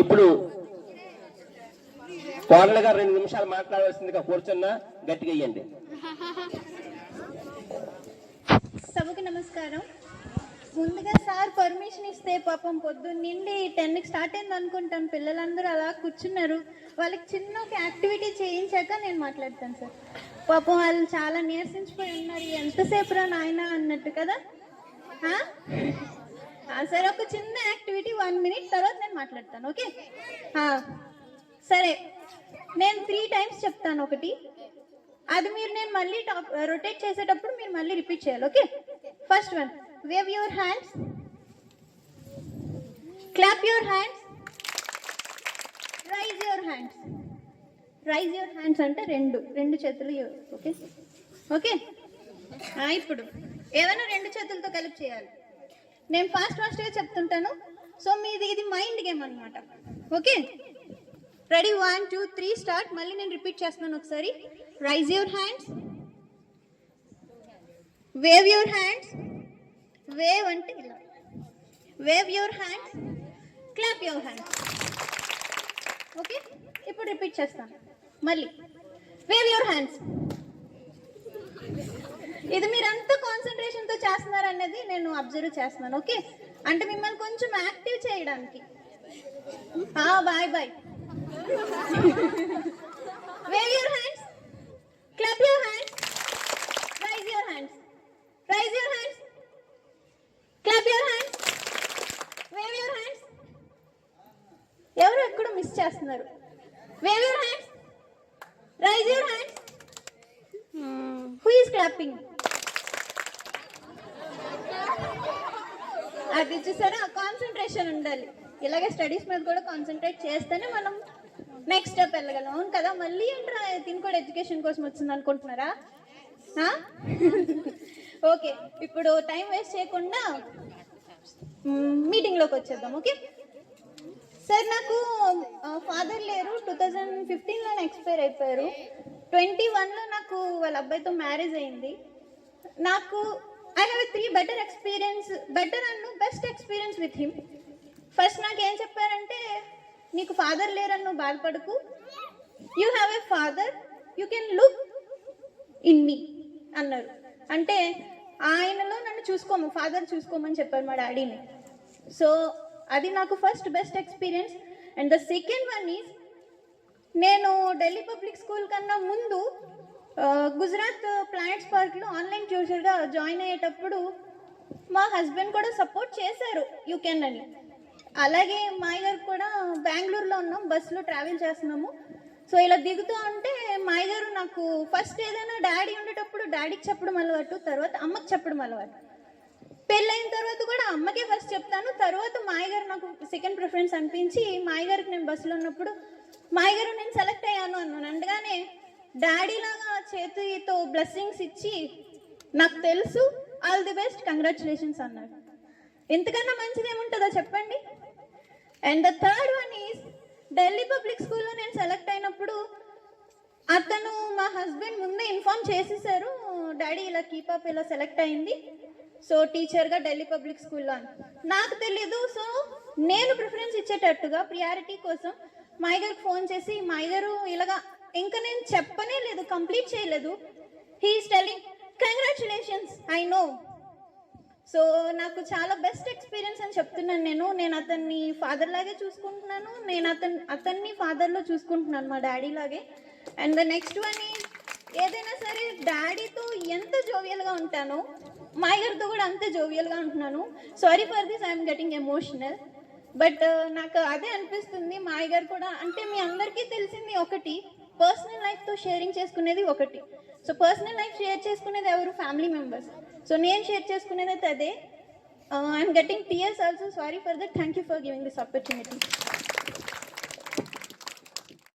ఇప్పుడు కోడలు గారు 2 నిమిషాలు మాట్లాడవలసిందిగా కూర్చున్నా, గట్టిగా ఇయ్యండి. సభకు నమస్కారం. ముందుగా సార్ పర్మిషన్ ఇస్తే పాపం పొద్దున్నండి 10కి స్టార్ట్ అయింది అనుకుంటాను. పిల్లలందరూ అలా కూర్చున్నారు. వాళ్ళకి చిన్న ఒక యాక్టివిటీ చేయించాక నేను మాట్లాడతాను సార్. పాపం వాళ్ళు చాలా నీరసించిపోయి ఉన్నారు. ఎంతసేపు రా నాయన అన్నట్టు కదా. సరే, ఒక చిన్న యాక్టివిటీ 1 మినిట్ తర్వాత నేను మాట్లాడతాను. ఓకే సరే, నేను 3 టైమ్స్ చెప్తాను. ఒకటి అది మీరు నేను మళ్ళీ రొటేట్ చేసేటప్పుడు మీరు మళ్ళీ రిపీట్ చేయాలి. Okay, first one, wave your hands, clap your hands, raise your hands. Raise your hands అంటే రెండు చేతులు. ఓకే ఓకే ఇప్పుడు ఏదైనా 2 చేతులతో కలిపి చేయాలి. నేను ఫాస్ట్గా చెప్తుంటాను. సో మీది ఇది మైండ్ గేమ్ అనమాట. Okay, ready, 1 2 3 start. మళ్ళీ నేను రిపీట్ చేస్తున్నాను ఒకసారి. Rise your hands, wave your hands, wave అంటే ఇలా, wave your hands, clap your hands. Okay, ఇప్పుడు రిపీట్ చేస్తాను మళ్ళీ. Wave your hands. ఇది మీరు అంత కాన్సన్ట్రేషన్తో చేస్తున్నారు అనేది నేను అబ్జర్వ్ చేస్తున్నాను. ఓకే, అంటే మిమ్మల్ని కొంచెం యాక్టివ్ చేయడానికి. Bye bye. Wave your hands, clap your hands, raise your hands, raise your hands, clap your hands, wave your hands. ఎవరు ఎక్కడ మిస్ చేస్తున్నారు? Wave your hands, raise your hands. Who is clapping? అది చూసారా, concentration ఉండాలి. ఇలాగే studies మీద కూడా concentrate చేస్తేనే మనం నెక్స్ట్ స్టెప్ వెళ్ళగలం. అవును కదా. మళ్ళీ ఏంట్రా దీని కూడా ఎడ్యుకేషన్ కోసం వచ్చింది అనుకుంటున్నారా? ఓకే, ఇప్పుడు టైం వేస్ట్ చేయకుండా మీటింగ్లోకి వచ్చేద్దాం. ఓకే సార్, నాకు ఫాదర్ లేరు. 2015లోనే ఎక్స్పైర్ అయిపోయారు. 21లో నాకు వాళ్ళ అబ్బాయితో మ్యారేజ్ అయింది. నాకు I have 3 better experience, better and best experience with him. First నాకు ఏం చెప్పారంటే, నీకు ఫాదర్ లేరని నువ్వు బాధపడకు, you have a father, you can look in me అన్నారు. అంటే ఆయనలో నన్ను చూసుకోము, ఫాదర్ చూసుకోమని చెప్పారు మా డాడీని. సో అది నాకు first best experience. And the second one is, నేను ఢిల్లీ పబ్లిక్ స్కూల్ కన్నా ముందు గుజరాత్ ప్లానెట్స్ పార్క్లో ఆన్లైన్ ట్యూషన్గా జాయిన్ అయ్యేటప్పుడు మా హస్బెండ్ కూడా సపోర్ట్ చేశారు, యూ కెన్ అని. అలాగే మా గారు కూడా బెంగళూరులో ఉన్నాం, బస్సులో ట్రావెల్ చేస్తున్నాము. సో ఇలా దిగుతూ ఉంటే మా గారు నాకు ఫస్ట్ ఏదైనా డాడీ ఉండేటప్పుడు డాడీకి చెప్పడం అలవాటు, తర్వాత అమ్మకి చెప్పడం అలవాటు. పెళ్ళైన తర్వాత కూడా అమ్మకే ఫస్ట్ చెప్తాను, తర్వాత మాయగారు నాకు సెకండ్ ప్రిఫరెన్స్ అనిపించి మాయగారికి నేను బస్సులో ఉన్నప్పుడు మాయగారు నేను సెలెక్ట్ అయ్యాను అన్నాను. అనగానే డాడీ లాగా చేతితో బ్లెస్సింగ్స్ ఇచ్చి నాకు తెలుసు, ఆల్ ది బెస్ట్, కంగ్రాచులేషన్స్ అన్నాడు. ఎంతకన్నా మంచిది ఏముంటుందో చెప్పండి. And the third one is, Delhi public స్కూల్లో నేను సెలెక్ట్ అయినప్పుడు అతను మా హస్బెండ్ ముందే ఇన్ఫార్మ్ చేసేసారు, డాడీ ఇలా కీపాప్ ఇలా సెలెక్ట్ అయింది, సో టీచర్గా ఢిల్లీ పబ్లిక్ స్కూల్లో అని. నాకు తెలీదు. సో నేను ప్రిఫరెన్స్ ఇచ్చేటట్టుగా ప్రియారిటీ కోసం మా గారికి ఫోన్ చేసి, మా గారు ఇలాగా, ఇంకా నేను చెప్పనే లేదు, కంప్లీట్ చేయలేదు, he is telling congratulations, I know. So నాకు చాలా బెస్ట్ ఎక్స్పీరియన్స్ అని చెప్తున్నాను. నేను అతన్ని ఫాదర్ లాగే చూసుకుంటున్నాను, నేను అతన్ని ఫాదర్లో చూసుకుంటున్నాను మా డాడీ లాగే. And the next one is, ఏదైనా సరే డాడీతో ఎంత జోవియల్గా ఉంటానో మా గారితో కూడా అంతే జోవియల్గా ఉంటున్నాను. Sorry for this, I'm getting emotional. But నాకు అదే అనిపిస్తుంది. మా గారు కూడా, అంటే మీ అందరికీ తెలిసింది ఒకటి, పర్సనల్ లైఫ్తో షేరింగ్ చేసుకునేది ఒకటి. సో పర్సనల్ లైఫ్ షేర్ చేసుకునేది ఎవరు? Family members. సో నేను షేర్ చేసుకునేది అయితే అదే. I'm getting tears also, sorry for that, thank you for giving this opportunity.